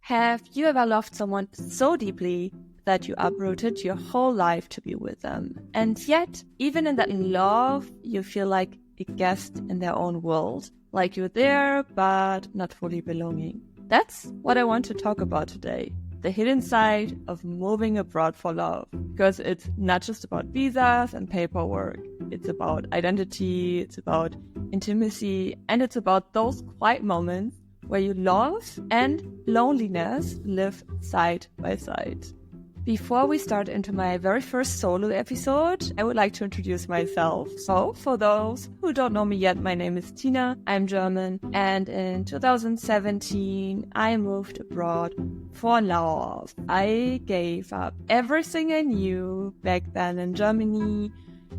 Have you ever loved someone so deeply that you uprooted your whole life to be with them? And yet, even in that love, you feel like a guest in their own world, like you're there, but not fully belonging. That's what I want to talk about today. The hidden side of moving abroad for love. Because it's not just about visas and paperwork. It's about identity, it's about intimacy, and it's about those quiet moments where you love and loneliness live side by side. Before we start into my very first solo episode, I would like to introduce myself. So, for those who don't know me yet, my name is Tina, I'm German, and in 2017, I moved abroad for love. I gave up everything I knew back then in Germany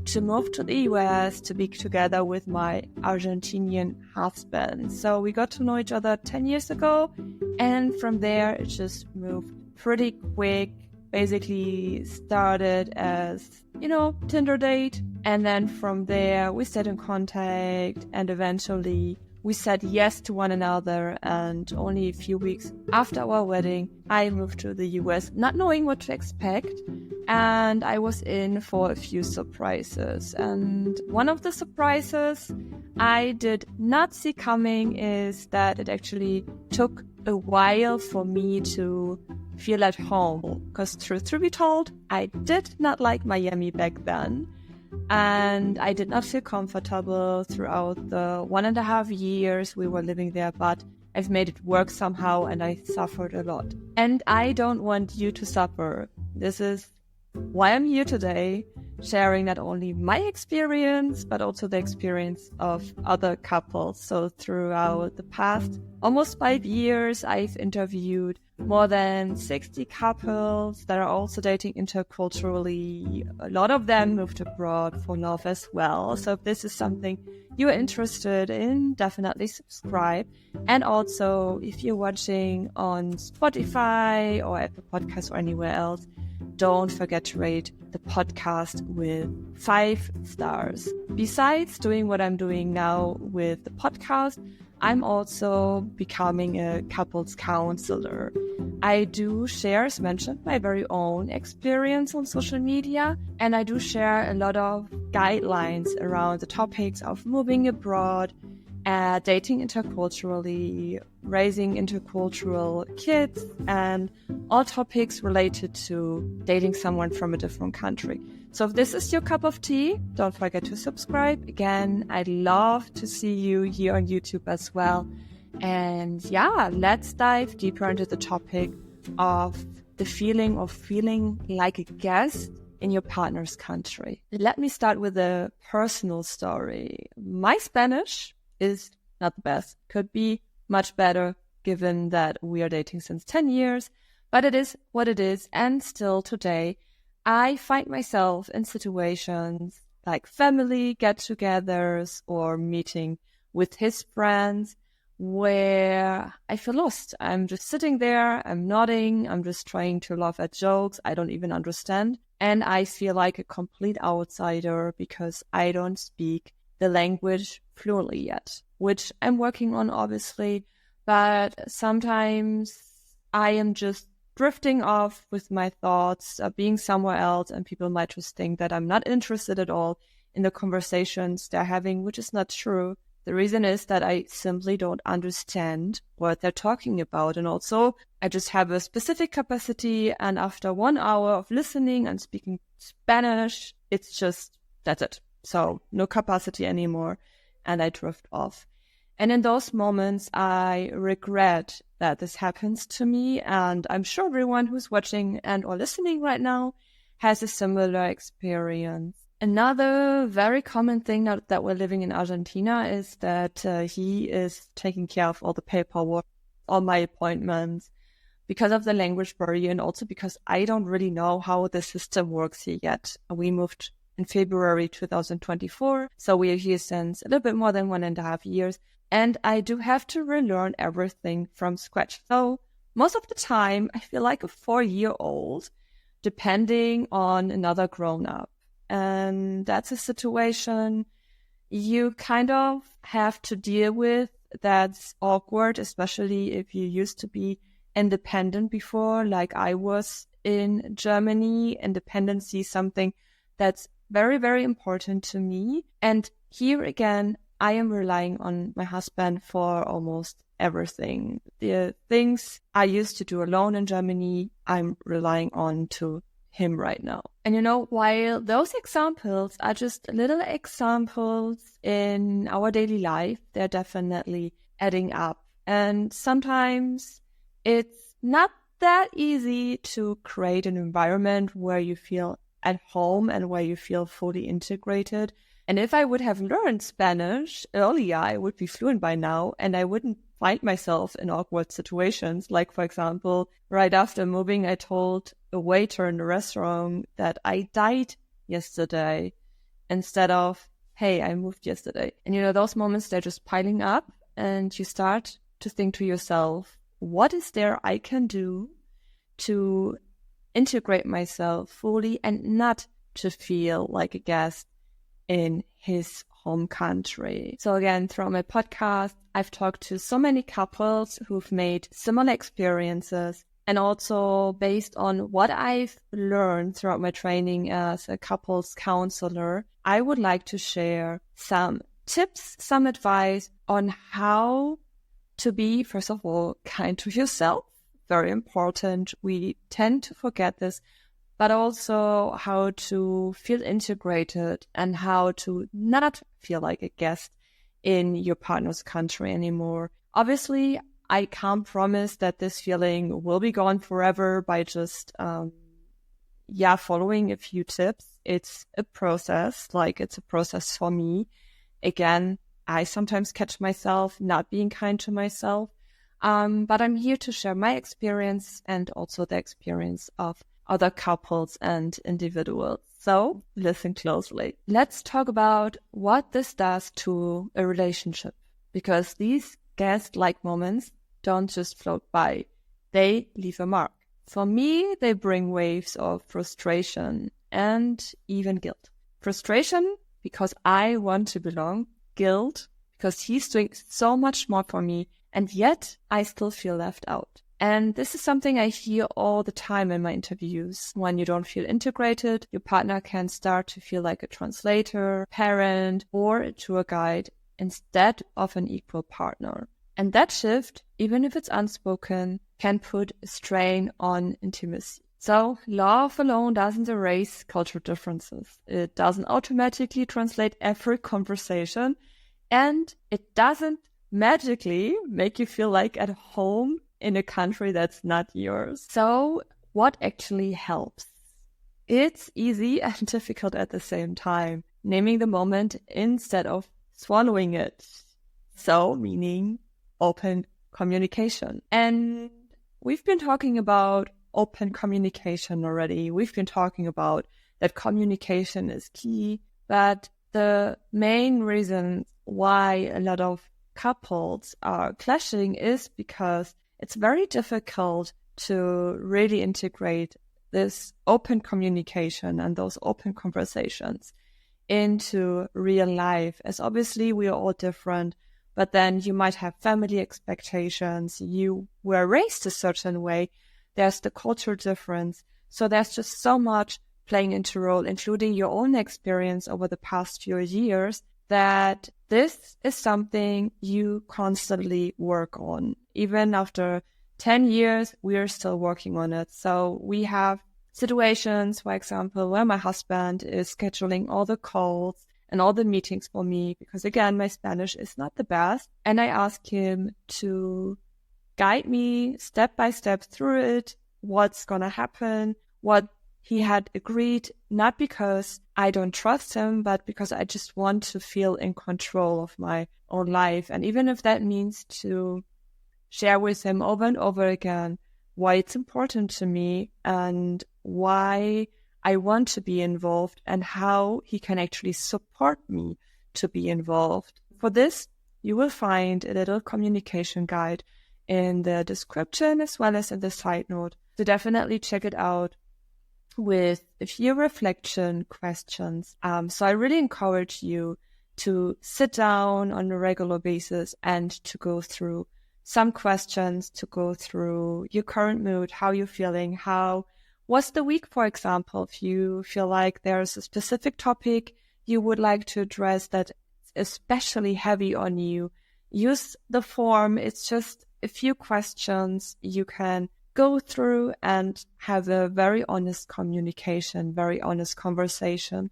to move to the US to be together with my Argentinian husband. So we got to know each other 10 years ago, and from there it just moved pretty quick. Basically started as, Tinder date. And then from there we stayed in contact and eventually we said yes to one another. And only a few weeks after our wedding, I moved to the US, not knowing what to expect. And I was in for a few surprises. And one of the surprises I did not see coming is that it actually took a while for me to feel at home. Because truth to be told, I did not like Miami back then. And I did not feel comfortable throughout the 1.5 years we were living there. But I've made it work somehow and I suffered a lot. And I don't want you to suffer. This is why I'm here today, sharing not only my experience, but also the experience of other couples. So throughout the past almost 5 years, I've interviewed more than 60 couples that are also dating interculturally. A lot of them moved abroad for love as well. So if this is something you're interested in, definitely subscribe. And also, if you're watching on Spotify or Apple Podcasts or anywhere else, don't forget to rate the podcast with 5 stars. Besides doing what I'm doing now with the podcast, I'm also becoming a couples counselor. I do share, as mentioned, my very own experience on social media, and I do share a lot of guidelines around the topics of moving abroad, dating interculturally, raising intercultural kids, and all topics related to dating someone from a different country. So if this is your cup of tea, don't forget to subscribe. Again, I'd love to see you here on YouTube as well. And let's dive deeper into the topic of the feeling of feeling like a guest in your partner's country. Let me start with a personal story. My Spanish is not the best. Could be much better given that we are dating since 10 years, but it is what it is. And still today, I find myself in situations like family get-togethers or meeting with his friends where I feel lost. I'm just sitting there, I'm nodding, I'm just trying to laugh at jokes I don't even understand. And I feel like a complete outsider because I don't speak the language fluently yet, which I'm working on obviously, but sometimes I am just drifting off with my thoughts, being somewhere else, and people might just think that I'm not interested at all in the conversations they're having, which is not true. The reason is that I simply don't understand what they're talking about. And also, I just have a specific capacity. And after 1 hour of listening and speaking Spanish, that's it. So no capacity anymore. And I drift off. And in those moments, I regret that this happens to me. And I'm sure everyone who's watching and or listening right now has a similar experience. Another very common thing now that we're living in Argentina is that he is taking care of all the paperwork, all my appointments, because of the language barrier and also because I don't really know how the system works here yet. We moved in February 2024, so we are here since a little bit more than 1.5 years, and I do have to relearn everything from scratch. So most of the time, I feel like a 4-year-old, depending on another grown-up. And that's a situation you kind of have to deal with that's awkward, especially if you used to be independent before, like I was in Germany. Independency is something that's very, very important to me. And here again, I am relying on my husband for almost everything. The things I used to do alone in Germany, I'm relying on to him right now. And while those examples are just little examples in our daily life, they're definitely adding up. And sometimes it's not that easy to create an environment where you feel at home and where you feel fully integrated. And if I would have learned Spanish earlier, I would be fluent by now, and I wouldn't find myself in awkward situations. Like, for example, right after moving, I told a waiter in the restaurant that I died yesterday instead of, hey, I moved yesterday. And those moments, they're just piling up, and you start to think to yourself, what is there I can do to integrate myself fully and not to feel like a guest in his home country? So again, throughout my podcast, I've talked to so many couples who've made similar experiences. And also based on what I've learned throughout my training as a couples counselor, I would like to share some tips, some advice on how to be, first of all, kind to yourself. Very important. We tend to forget this, but also how to feel integrated and how to not feel like a guest in your partner's country anymore. Obviously, I can't promise that this feeling will be gone forever by just, following a few tips. It's a process, it's a process for me. Again, I sometimes catch myself not being kind to myself, but I'm here to share my experience and also the experience of other couples and individuals. So listen closely. Let's talk about what this does to a relationship, because these guest-like moments don't just float by. They leave a mark. For me, they bring waves of frustration and even guilt. Frustration because I want to belong. Guilt because he's doing so much more for me, and yet I still feel left out. And this is something I hear all the time in my interviews. When you don't feel integrated, your partner can start to feel like a translator, parent, or a tour guide instead of an equal partner. And that shift, even if it's unspoken, can put a strain on intimacy. So love alone doesn't erase cultural differences. It doesn't automatically translate every conversation, and it doesn't magically make you feel like at home in a country that's not yours. So what actually helps? It's easy and difficult at the same time. Naming the moment instead of swallowing it. So meaning open communication. And we've been talking about open communication already. We've been talking about that communication is key, but the main reason why a lot of couples are clashing is because it's very difficult to really integrate this open communication and those open conversations into real life, as obviously we are all different, but then you might have family expectations, you were raised a certain way, there's the cultural difference, so there's just so much playing into role, including your own experience over the past few years, that this is something you constantly work on. Even after 10 years, we are still working on it. So we have situations, for example, where my husband is scheduling all the calls and all the meetings for me, because again, my Spanish is not the best. And I ask him to guide me step by step through it, what's going to happen, what he had agreed, not because I don't trust him, but because I just want to feel in control of my own life. And even if that means to share with him over and over again why it's important to me and why I want to be involved and how he can actually support me to be involved. For this, you will find a little communication guide in the description as well as in the side note. So definitely check it out with a few reflection questions. So I really encourage you to sit down on a regular basis and to go through some questions to go through your current mood, how you're feeling, how was the week, for example. If you feel like there's a specific topic you would like to address that is especially heavy on you, use the form. It's just a few questions you can go through and have a very honest communication, very honest conversation.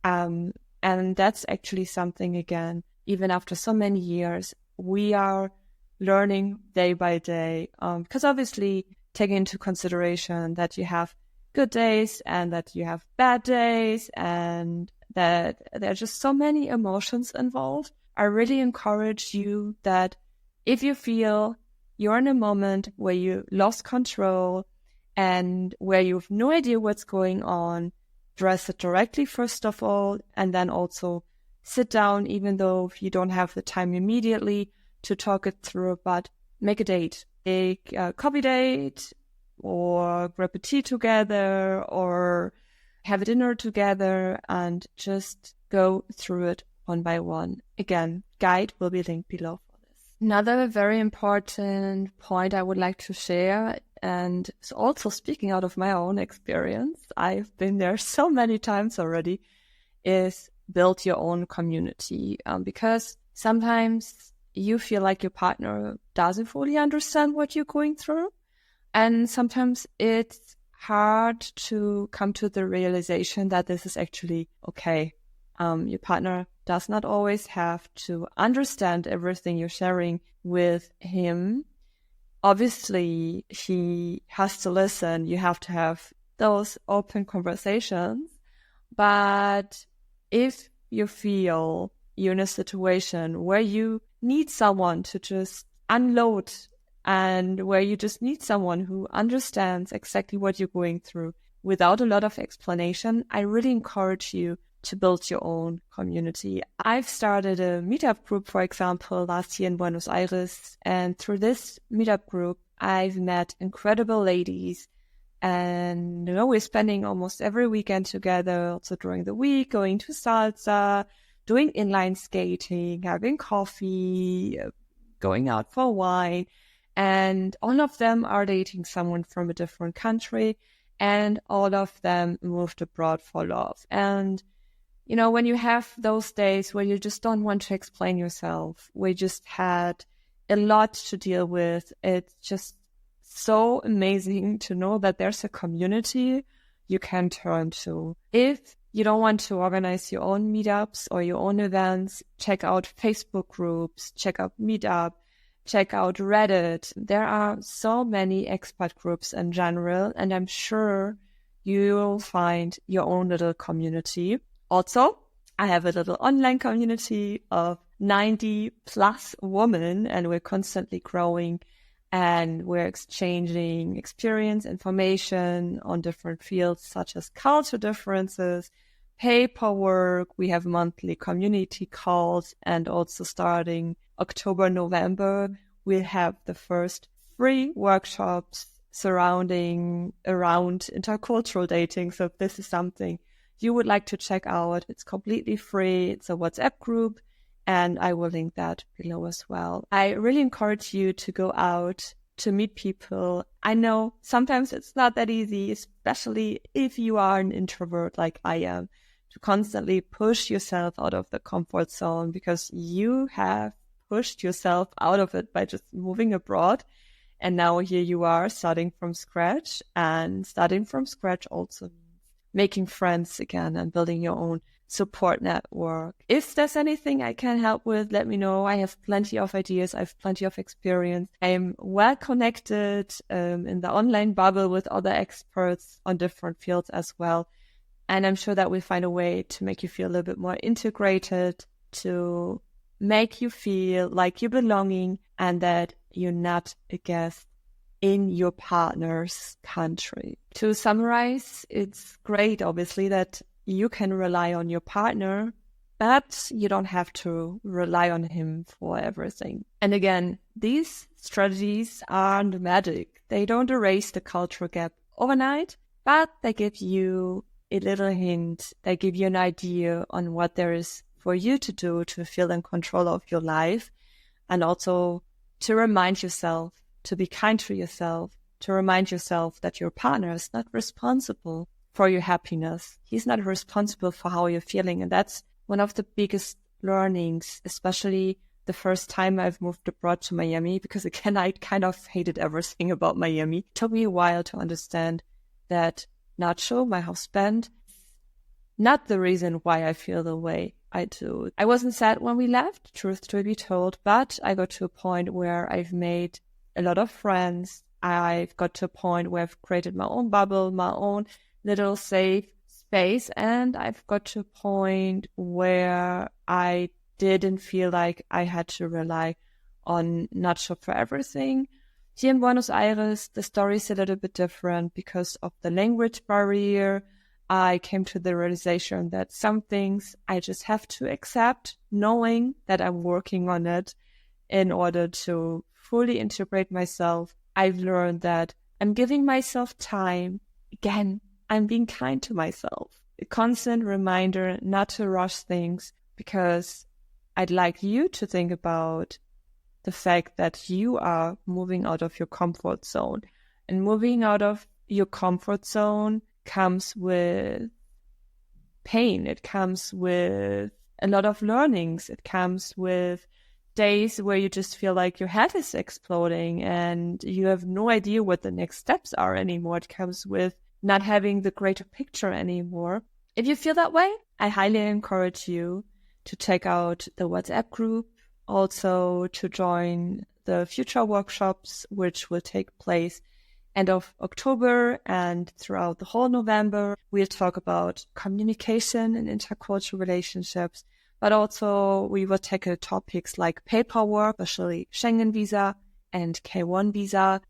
And that's actually something, again, even after so many years, we are learning day by day. Because obviously, taking into consideration that you have good days and that you have bad days and that there are just so many emotions involved, I really encourage you that if you feel you're in a moment where you lost control and where you have no idea what's going on, address it directly first of all, and then also sit down, even though you don't have the time immediately to talk it through, but make a date, a coffee date, or grab a tea together, or have a dinner together, and just go through it one by one. Again, guide will be linked below. Another very important point I would like to share, and it's also speaking out of my own experience, I've been there so many times already, is build your own community. Because sometimes you feel like your partner doesn't fully understand what you're going through. And sometimes it's hard to come to the realization that this is actually okay. Your partner does not always have to understand everything you're sharing with him. Obviously, he has to listen. You have to have those open conversations. But if you feel you're in a situation where you need someone to just unload and where you just need someone who understands exactly what you're going through without a lot of explanation, I really encourage you to build your own community. I've started a meetup group, for example, last year in Buenos Aires. And through this meetup group, I've met incredible ladies. And, we're spending almost every weekend together, also during the week, going to salsa, doing inline skating, having coffee, going out for wine. And all of them are dating someone from a different country. And all of them moved abroad for love. And when you have those days where you just don't want to explain yourself, we just had a lot to deal with. It's just so amazing to know that there's a community you can turn to. If you don't want to organize your own meetups or your own events, check out Facebook groups, check out Meetup, check out Reddit. There are so many expat groups in general, and I'm sure you'll find your own little community. Also, I have a little online community of 90 plus women, and we're constantly growing, and we're exchanging experience, information on different fields such as culture differences, paperwork. We have monthly community calls, and also starting October, November, we'll have the first free workshops around intercultural dating. So if this is something you would like to check out, it's completely free. It's a WhatsApp group, and I will link that below as well. I really encourage you to go out to meet people. I know sometimes it's not that easy, especially if you are an introvert like I am, to constantly push yourself out of the comfort zone, because you have pushed yourself out of it by just moving abroad. And now here you are starting from scratch, and starting from scratch also making friends again and building your own support network. If there's anything I can help with, let me know. I have plenty of ideas. I have plenty of experience. I am well connected in the online bubble with other experts on different fields as well. And I'm sure that we'll find a way to make you feel a little bit more integrated, to make you feel like you're belonging and that you're not a guest in your partner's country. To summarize, it's great, obviously, that you can rely on your partner, but you don't have to rely on him for everything. And again, these strategies aren't magic. They don't erase the cultural gap overnight, but they give you a little hint. They give you an idea on what there is for you to do to feel in control of your life, and also to remind yourself, to be kind to yourself, to remind yourself that your partner is not responsible for your happiness. He's not responsible for how you're feeling. And that's one of the biggest learnings, especially the first time I've moved abroad to Miami, because again, I kind of hated everything about Miami. It took me a while to understand that Nacho, my husband, not the reason why I feel the way I do. I wasn't sad when we left, truth to be told, but I got to a point where I've made a lot of friends. I've got to a point where I've created my own bubble, my own little safe space, and I've got to a point where I didn't feel like I had to rely on Nacho for everything. Here in Buenos Aires, the story is a little bit different because of the language barrier. I came to the realization that some things I just have to accept, knowing that I'm working on it in order to fully integrate myself. I've learned that I'm giving myself time. Again, I'm being kind to myself. A constant reminder not to rush things, because I'd like you to think about the fact that you are moving out of your comfort zone. And moving out of your comfort zone comes with pain. It comes with a lot of learnings. It comes with days where you just feel like your head is exploding and you have no idea what the next steps are anymore. It comes with not having the greater picture anymore. If you feel that way, I highly encourage you to check out the WhatsApp group, also to join the future workshops, which will take place end of October and throughout the whole November. We'll talk about communication and intercultural relationships, but also we will tackle topics like paperwork, especially Schengen visa and K1 visa.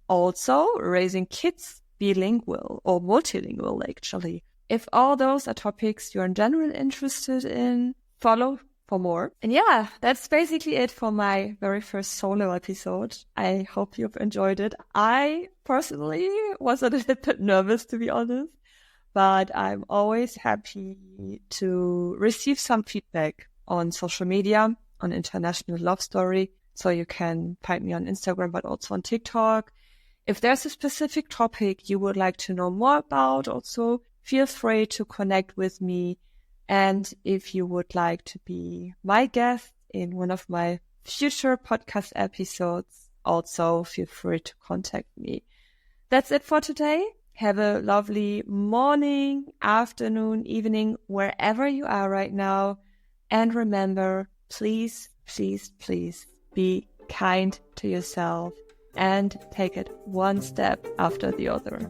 Also raising kids bilingual or multilingual, actually. If all those are topics you're in general interested in, follow for more. And yeah, that's basically it for my very first solo episode. I hope you've enjoyed it. I personally was a little bit nervous, to be honest, but I'm always happy to receive some feedback on social media, on International Love Story. So you can find me on Instagram, but also on TikTok. If there's a specific topic you would like to know more about, also feel free to connect with me. And if you would like to be my guest in one of my future podcast episodes, also feel free to contact me. That's it for today. Have a lovely morning, afternoon, evening, wherever you are right now. And remember, please, please, please be kind to yourself and take it one step after the other.